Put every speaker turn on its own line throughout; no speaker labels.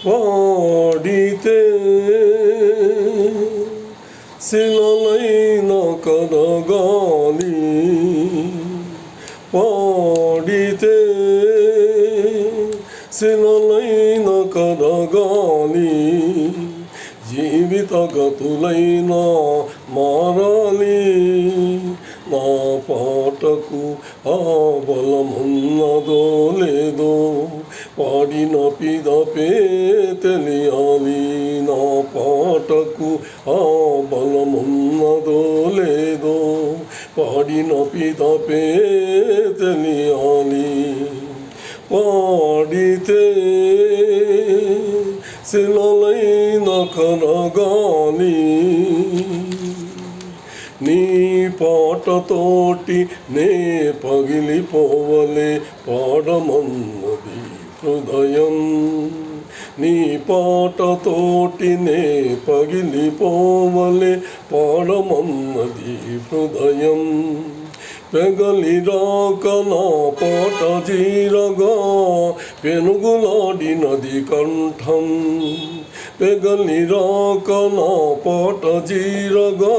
పాడితే శిలలైన కరగాలి, పాడితే శిలలైన కరగాలి, జీవిత గతులైన మారాలి. నా పాటకు ఆ బలమున్నదో లేదో పాడిన పిదపే తెలియాలి. నా పాటకు ఆ బలమున్నదో లేదో పాడిన పిదపే తెలియాలి. పాడితే శిలలైన కరగాలి, నీ పాటతోటి నే పగిలిపోవలే పాడమన్నది హృదయం. నీ పాటతోటి నే పగిలిపోవలే పాడమన్నది హృదయం. పెగలి రాక నా పాట జీరగా పెనుగులాడినది కంఠం. పెగలి రాక నా పాట జీరగా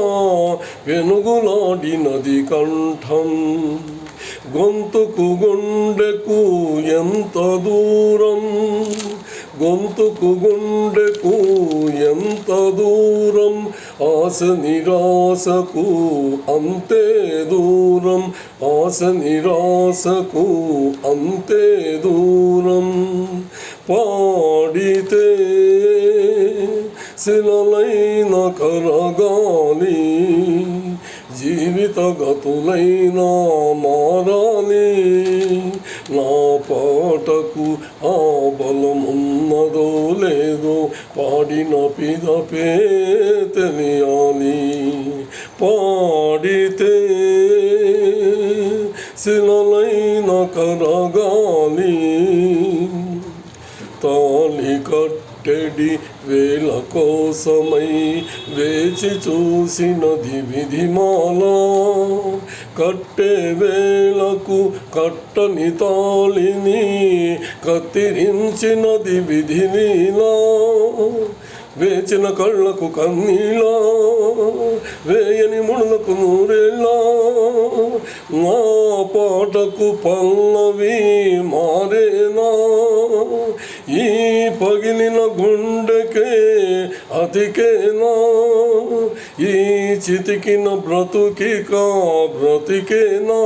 పెనుగులాడినది కంఠం. గొంతుకు గుండెకు ఎంత దూరం, గొంతుకు గుండెకు ఎంత దూరం, ఆశ నిరాశకు అంతే దూరం, ఆశ నిరాశకు అంతే దూరం. పాడితే శిలలైన కరగాలి, జీవిత గతులైన మారాలి. నా పాటకు ఆ బలమున్నదో లేదో పాడిన పిదపే తెలియాలి. పాడితే శిలలైన కరగాలి, తాళి కట్టెడి వేల కోసమై వేచి చూసినది విధిమాల. కట్టే వేలకు కట్టని తాళిని కత్తిరించినది విధిలీలా. వేచిన కళ్ళకు కన్నీలా, వేయని ముడులకు నూరేళ్ళా. నా పాటకు పల్లవి మారేనా, ఈ పగిలిన గుండెకే అతికేనా, ఈ చితికిన బ్రతుకిక బ్రతికేనా.